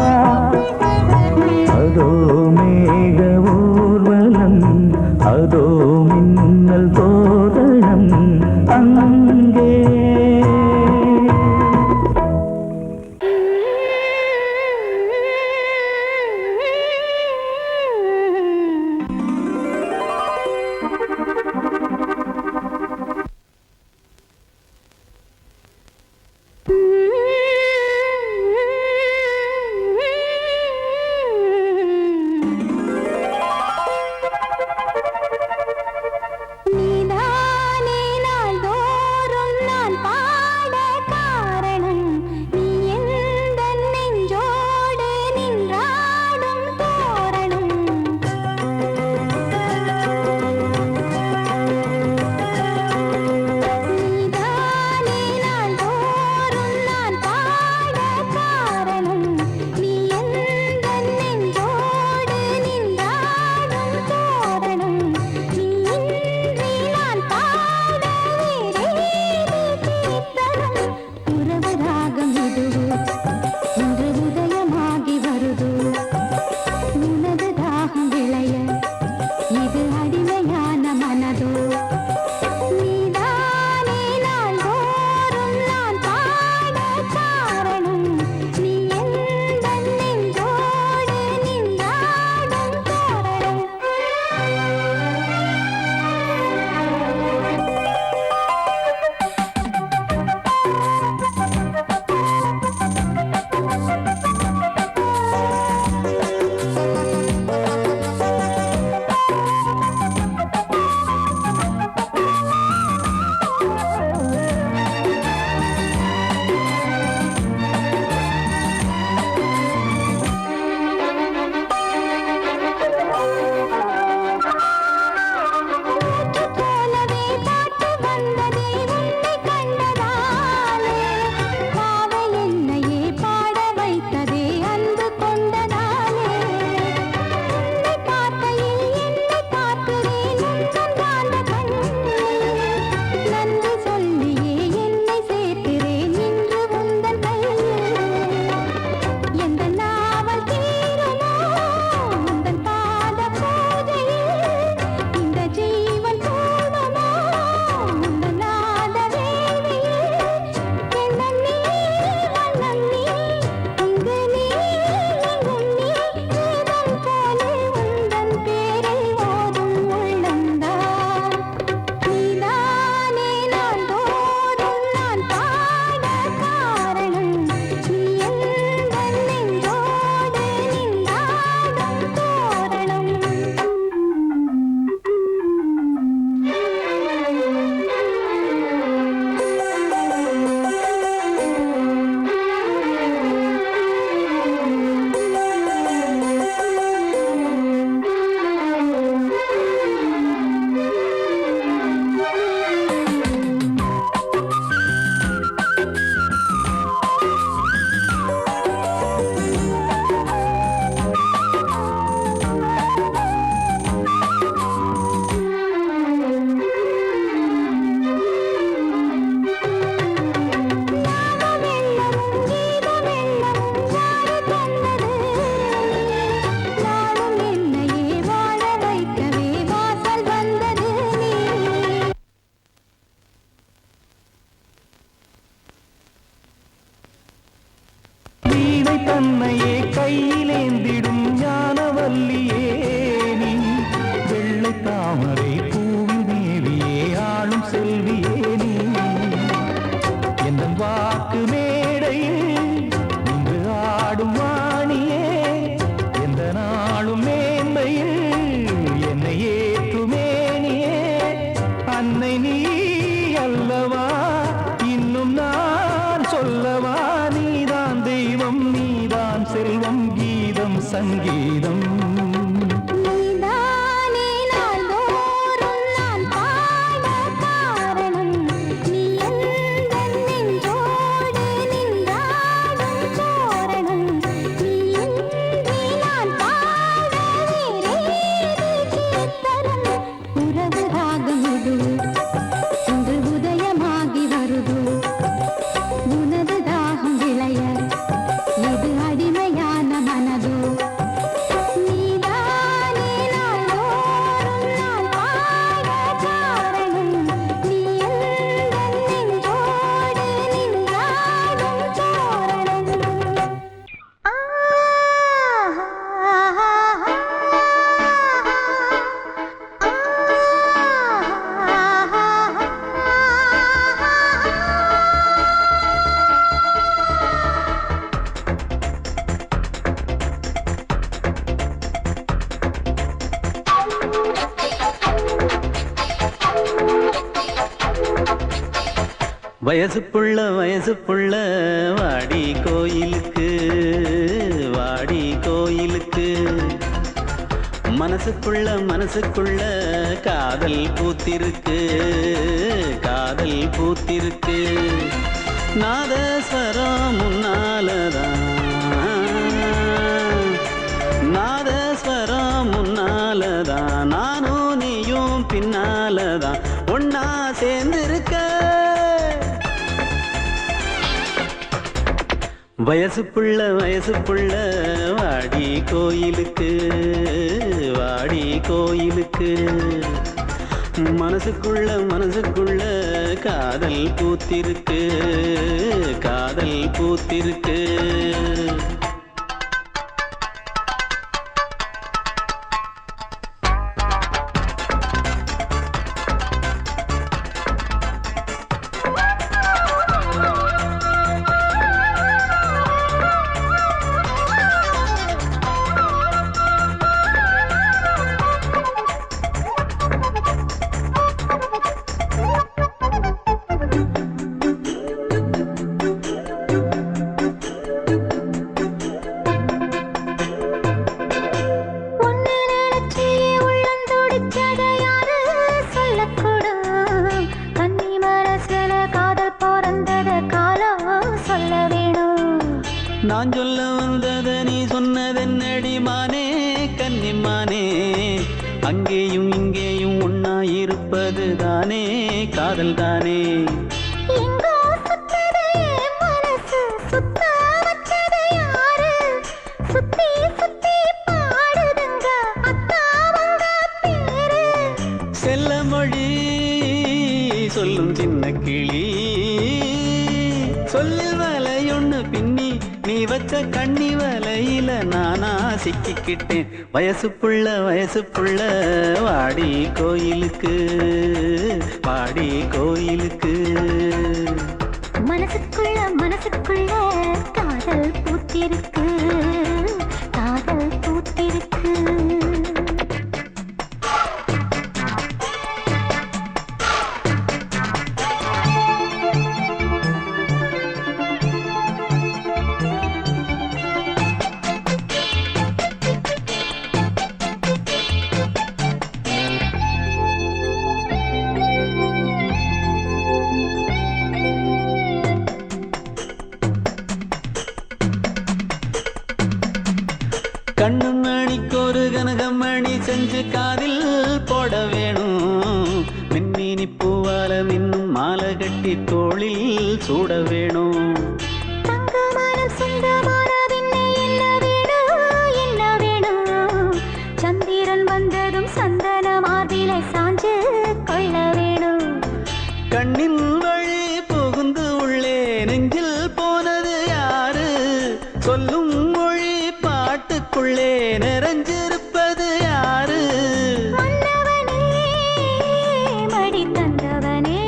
Speaker 2: செல்வம் கீதம் சங்கீதம்
Speaker 1: நீதானே நாள்தோறும் நான் பாட காரணம் நீ எந்தன் நெஞ்சோடு நின்றாடும் தோரணம் நீ இன்றி நான் பாட வேறேது கீர்த்தனம் உறவு ராகம் இது இன்று உதயமாகி வருது உனது தாகம் விளைய இது அடிமையான மனதோ நீதானே நாள்தோறும் நான் பாட காரணம் நீ எந்தன் நெஞ்சோடு நின்றாடும் தோரணம்
Speaker 4: வயசு புள்ள வாடி கோயிலுக்கு மனசுக்குள்ள காதல் பூத்திருக்கு நாதஸ்வரம் முன்னாலதான் நானும் நீயும் பின்னாலதான் ஒன்னா சேர்ந்திருக்க வயசு புள்ள வாடி கோயிலுக்கு மனசுக்குள்ள காதல் பூத்திருக்கு
Speaker 1: ஒன்னு நினைச்சி உள்ளந்தோடிச்சதை யாரு சொல்லக்கூடும் கன்னி மனசுல காதல் பிறந்தத காலம் சொல்ல வேணும்
Speaker 4: நான் சொல்ல வந்தத நீ சொன்னதென்னடி மானே கன்னிமானே அங்கேயும் இங்கேயும் ஒன்னா இருப்பது தானே காதல் தானே
Speaker 1: எங்கோ சுத்தது என் மனசு சுத்த வச்சது யாரு சுத்தி சுத்தி பாடுதுங்க அத்தாவங்க பேரு
Speaker 4: செல்ல மொழி சொல்லும் சின்ன கிளி சொல்லில் வலையொன்னு பின்னி நீ வச்ச கண்ணி வலையில நானா சிக்கிக்கிட்டேன் வயசு புள்ள வாடி கோயிலுக்கு
Speaker 1: மனசுக்குள்ள காதல் பூத்திருக்கு
Speaker 4: கண்ணு மணிக்கு ஒரு கனகமணி செஞ்சு காதில் போட வேணும் மின்மினி பூவால மின்னும் மாலை கட்டி தோளில் சூட வேணும்
Speaker 1: தங்கமனம் சொந்தமானதின்னை என்ன வேணும் சந்திரன் வந்ததும் சந்தன மார்பிலை சாஞ்சு கொள்ள வேணும்
Speaker 4: கண்ணின் வழி புகுந்து உள்ளே நெஞ்சில் போனது யாரு சொல்லும் மொழி பாட்டுக்குள்ளே நிறைஞ்சிருப்பது யாரு
Speaker 1: மன்னவனே மடி தந்தவனே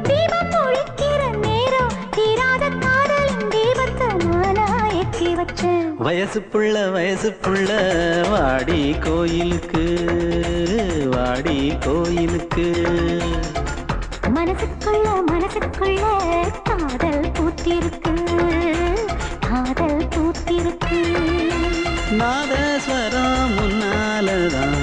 Speaker 1: தீபம் ஒழிக்கிற நேரம் தீராத காதலின் தீபத்தை நானா ஏற்றி வச்சேன்
Speaker 4: வயசு புள்ள வாடி கோயிலுக்கு
Speaker 1: மனசுக்குள்ள காதல் பூத்திருக்கு பூத்திருக்கு.
Speaker 4: நாதஸ்வரம் முன்னாலதான்,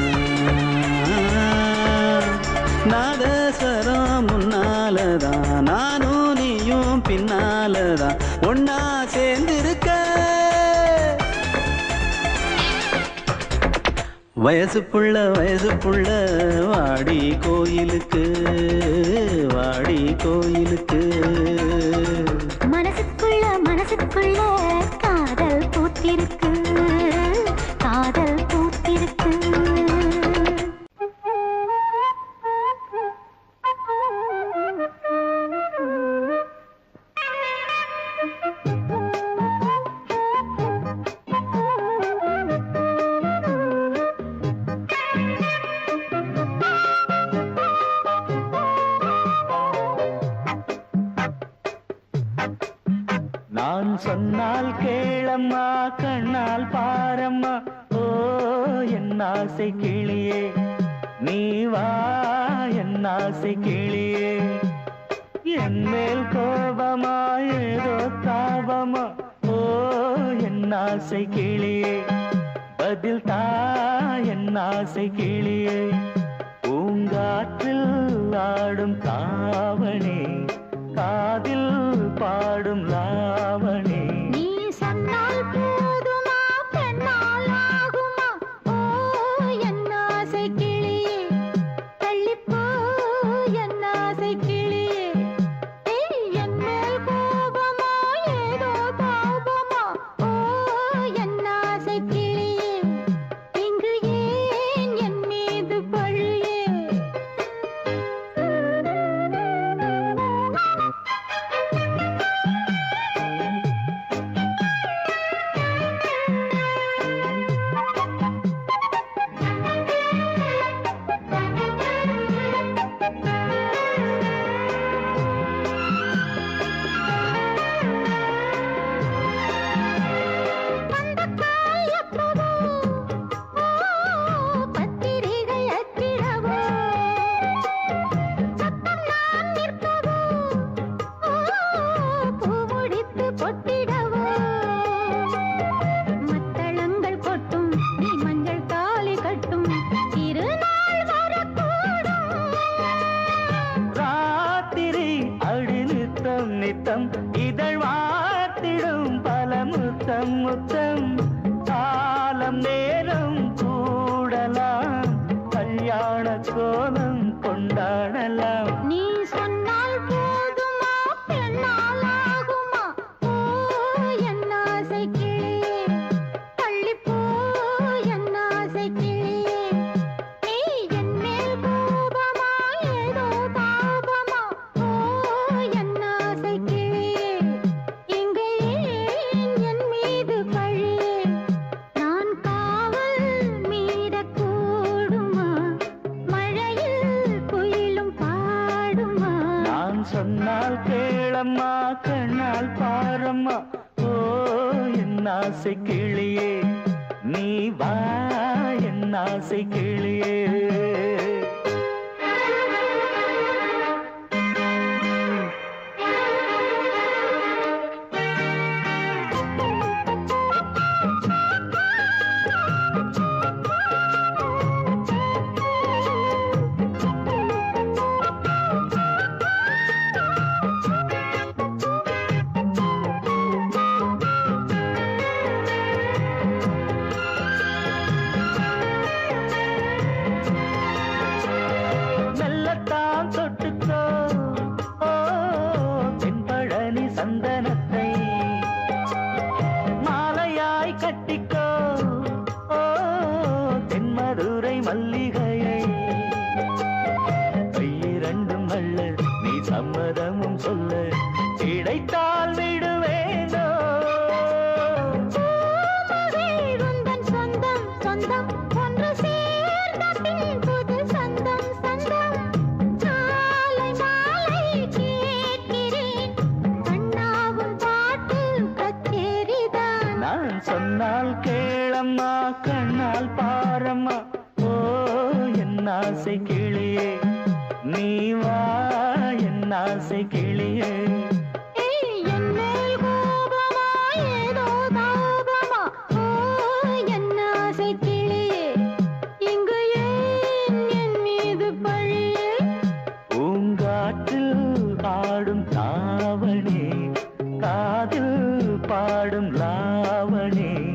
Speaker 4: நாதஸ்வரம் முன்னாலதான், நானும் நீயும் பின்னாலதான் ஒன்னா சேர்ந்திருக்க. வயசு புள்ள வாடி கோயிலுக்கு, வாடி கோயிலுக்கு.
Speaker 1: மனசுக்குள்ள காதல் பூத்திருக்கு, காதல் பூத்திருக்கு.
Speaker 2: நான் சொன்னால் கேளம்மா, கண்ணால் பாரம்மா, ஓ என் ஆசை கிளியே, நீ வா என் ஆசை கிளியே. என் மேல் கோபமா ஏதோ தாபமா, ஓ என் ஆசை கிளியே, பதில் தா என் ஆசை கிளியே. பூங்காற்றில் ஆடும் தாவணி, காதில் பாடும் லாவணி.
Speaker 1: நீ சொன்னால் போதுமா, பெண்ணால் ஆகுமா, ஓ என் ஆசை கிளியே, தள்ளிப்போ என் ஆசை கிளியே. என் மேல் கோபமா ஏதோ தாபமா, ஓ என் ஆசை கிளியே, இங்கு ஏன் என் மீது பழியே.
Speaker 2: நித்தம் இதழ் வாத்திடும் பல முத்தம் முத்தம். காலம் நேரம் கூடலாம், கல்யாண கோலம் கொண்டாடலாம்.
Speaker 1: நீ சொன்னால் போதுமா, பெண்ணால் ஆகுமா, ஓ என் ஆசை கிளியே, தள்ளிப்போ என் ஆசை கிளியே. நீ என் மேல் கோபமா ஏதோ தாபமா, ஓ என் ஆசை கிளியே, இங்கே ஏன் என் மீது பழியே. நான் காவல் மீறக்கூடுமா, மழையில் குயிலும் பாடுமா.
Speaker 2: நான் சொன்னால் கேளம்மா, கண்ணால் பாரம்மா, ஓ என் ஆசை கிளியே, நீ வா என் ஆசை கிளியே. மெல்லத்தான் தொட்டுக்கோ, ஓ தென்பழனி சந்தனத்தை மாலையாய் கட்டிக்கோ, ஓ தென்மதுரை மல்லிகையை. கையிரண்டும் அள்ள நீ சம்மதமும் சொல்ல, கிடைத்தால் விடுவேனோ.
Speaker 1: உந்தன் சொந்தம் சொந்தம் ஒன்று சேர்ந்த பின் புது சொந்தம் சொந்தம். மாலை மாலை கேட்கிறேன், கண்ணாவும் பாட்டு கச்சேரிதான்.
Speaker 2: நான் சொன்னால் கேளம்மா, கண்ணால் பாரம்மா, ஓ என் ஆசை கிளியே, நீ வா என் ஆசை கிளியே.
Speaker 1: என் மேல் கோபமா ஏதோ தாபமா,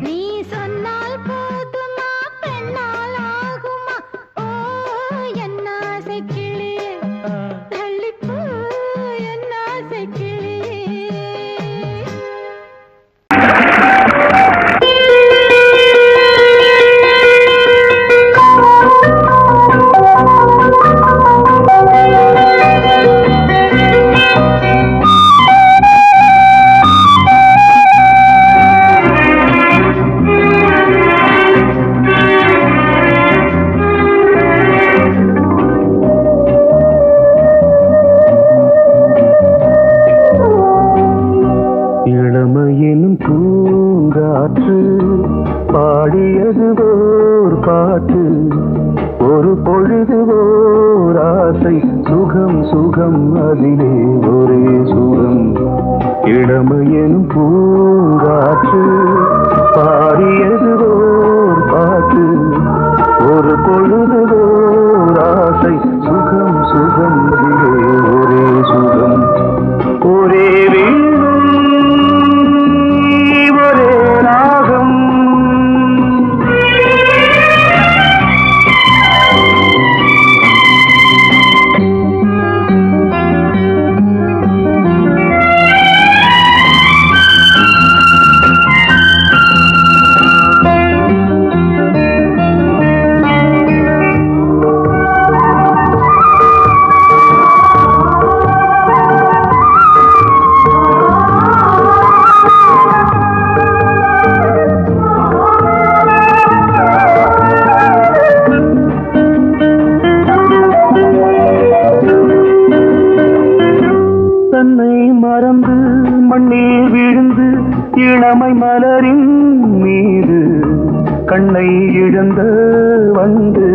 Speaker 1: நீ சொன்னால் போதுமா பெண்ணால் ஆகுமா ஓ என் ஆசை கிளியே தள்ளிப்போ என் ஆசை கிளியே
Speaker 2: இளமையினும் பூங்காற்று பாடியது ஓர் பாட்டு ஒரு பொழுது ஓர் ஆசை சுகம் சுகம் அதிலே ஒரே சுகம் இளமையினும் பூங்காற்று பாடியது ஓர் பாட்டு ஒரு பொழுது ஓர் ஆசை சுகம் சுகம் அதிலே ஒரே சுகம் ஒரே மறந்து மண்ணில் விழுந்து இளமை மலரின் மீது கண்ணை இழந்த வந்து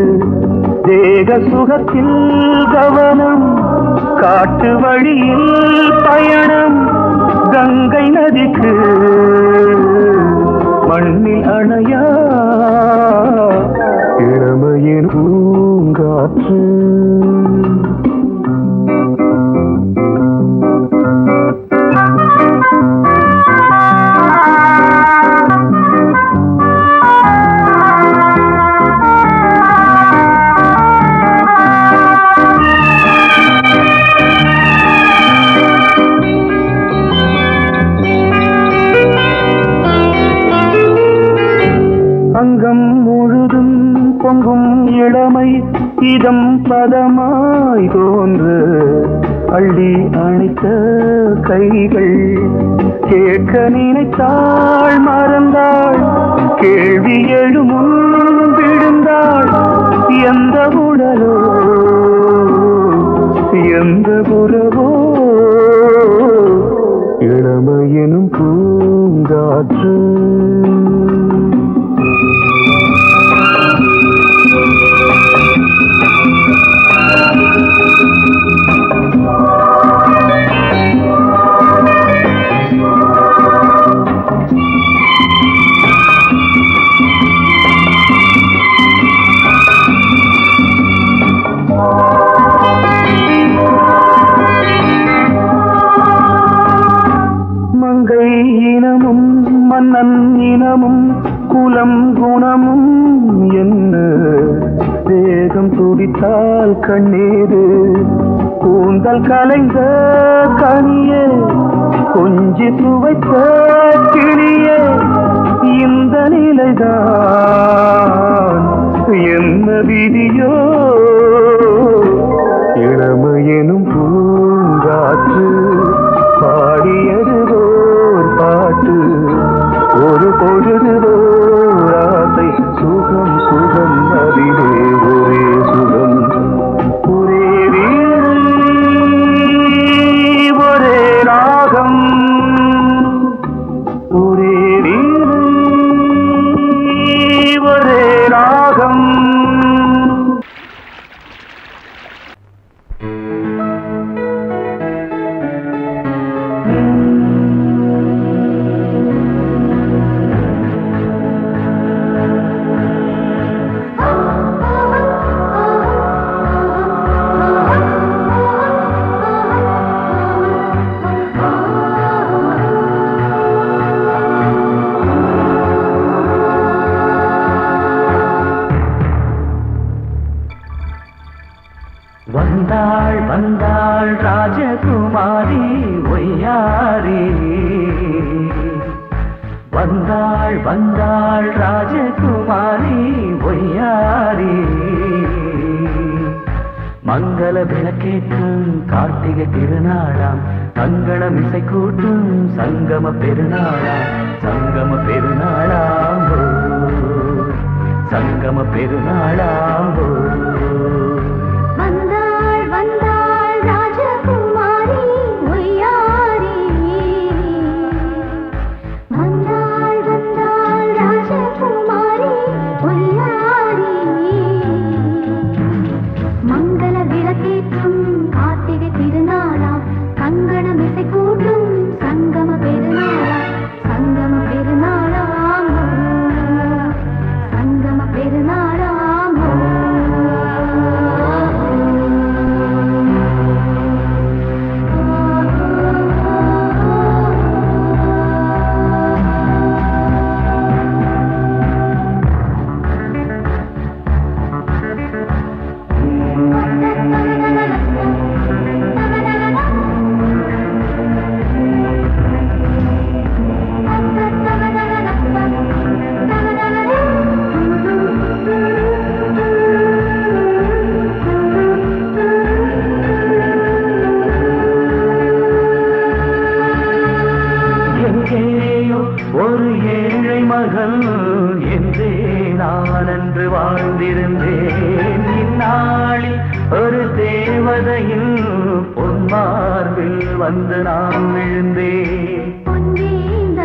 Speaker 2: தேக சுகத்தில் கவனம் காட்டு வழியில் பயணம் கங்கை நதிக்கு மண்ணில் அணையா இளமையின் பூங்காற்று அங்கம் முழுதும் பொங்கும் இளமை இதம் பதமாய் தோன்று அள்ளி அணைத்த கைகள் கேட்க நினைத்தாள் மறந்தாள் கேள்வி எழுமுன் விழுந்தாள் எந்த உடலோ எந்த புறவோ இளமையினும் பூங்காற்று மங்கை இனமும் மன்னன் இனமும் குலம் குணமும் என்ன வேகம் துடித்தால் கண்ணீரு கூந்தல் கலைந்த கனியே கொஞ்சி துவைத்த கிளியே இந்த நிலைதான் என்ன விதியோ இளமையெனும் பூங்காற்று பாடியது ஓர் பாட்டு ஒரு பொழுது ஓர் ஆசை சுகம் சுகம் அதிலே ஒரே சுகம் ஒரே வீடு ஒரே ராகம் ஒரே வீடு ஒரே ராகம் வந்தாள் ராஜகுமாரி ஒய்யாரி வந்தாள் வந்தாள் ராஜகுமாரி ஒய்யாரி மங்கள விளக்கேற்றும் கார்த்திகை திருநாளாம் கங்கணம் இசை கூட்டும் சங்கம பெருநாளாம் சங்கம பெருநாளாம் சங்கம பெருநாளாம்
Speaker 1: வந்தாள் வந்தாள் ராஜகுமாரி ஒய்யாரி வந்தாள் வந்தாள் ராஜகுமாரி ஒய்யாரி மங்கள விளக்கேற்றும் கார்த்திகை திருநாளாம் கங்கணம் இசை கூட்டும் சங்கம பெருநாளாம் சங்கம பெருநாளாம் சங்கம பெருநாளாம்
Speaker 2: எங்கேயோ ஒரு ஏழை மகள் என்றே நான் அன்று வாழ்ந்திருந்தேன் இந்நாளில் ஒரு தேவதையில் பொன்மார்பில் வந்து நான் விழுந்தேன்
Speaker 1: பொன்னேந்த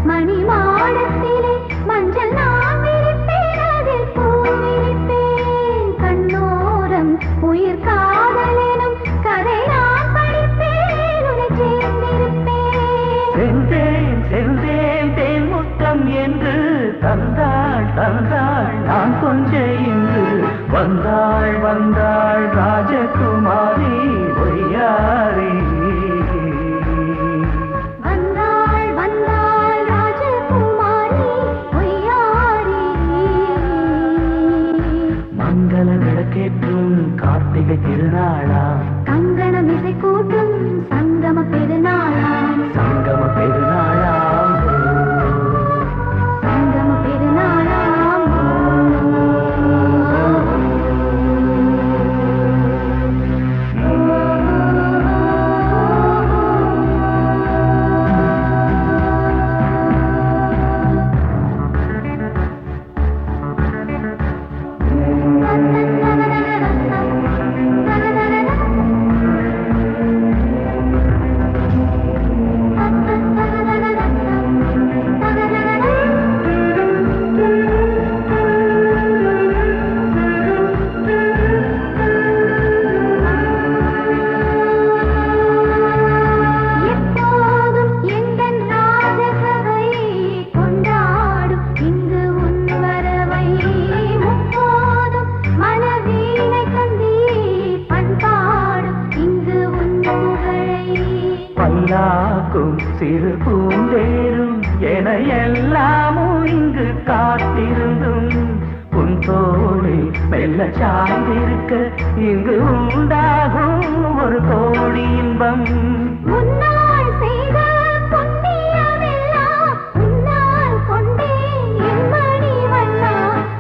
Speaker 1: மணி மாடத்திலே மஞ்சள் நான் விரிப்பேன் அதில் பூ விரிப்பேன் கண்ணோரம் உயிர் காதலெனும் கதை நான் படிப்பேன் உன்னை சேர்ந்திருப்பேன்
Speaker 2: சென்றேன் சென்றேன் தேன் முத்தம் என்று தந்தாள் தந்தாள் நான் கொஞ்ச இன்று வந்தாள் வந்தாள் ராஜகுமாரி ஒய்யாரி
Speaker 1: வந்தாள் வந்தாள் ராஜகுமாரி ஒய்யாரி
Speaker 2: மங்கள விளக்கேற்றும் கார்த்திகை திருநாளா
Speaker 1: கங்கணம் இசை கூட்டும் சங்கம பெருநாளாம்
Speaker 2: சங்கம பெருநாளா
Speaker 1: சங்கம பெருநாளாம் எப்போதும் எந்தன் ராஜசபை கொண்டாடும் இங்கு உன் வரவை முப்போதும் மனவீணை தந்தி பண்பாடும் இங்கு உன் புகழை
Speaker 2: பல்லாக்கும் சிறு பூந்தேரும் என எல்லாமும் இங்கு காத்திருந்தும் உன் தோழி மெல்ல சாய்ந்திருக்க இங்கு உண்டாகும் ஒரு கோடி இன்பம்
Speaker 1: முன்னால் செய்த புண்ணியமெல்லாம் உன்னால் கொண்டேன் என் மணி வண்ணா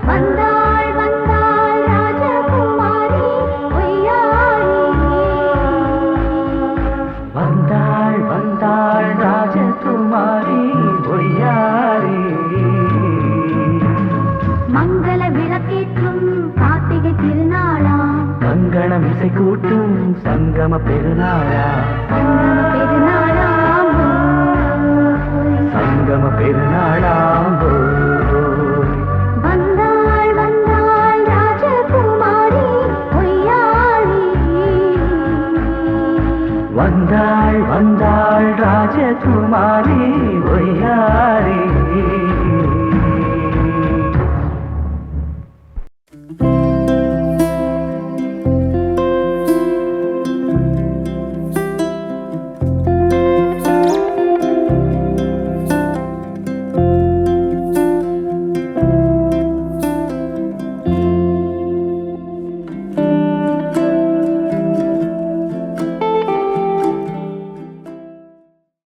Speaker 1: வந்தாள் வந்தாள் ராஜகுமாரி ஒய்யாரி
Speaker 2: வந்தாள் வந்தாள் ராஜகுமாரி ஒய்யாரி
Speaker 1: மங்கள விளக்கேற்றும் கார்த்திகை திருநாளாம்
Speaker 2: கங்கணம் இசை கூட்டும் சங்கம பெருநாளா
Speaker 1: சங்கம பெருநாளாம்
Speaker 2: சங்கம பெருநாளா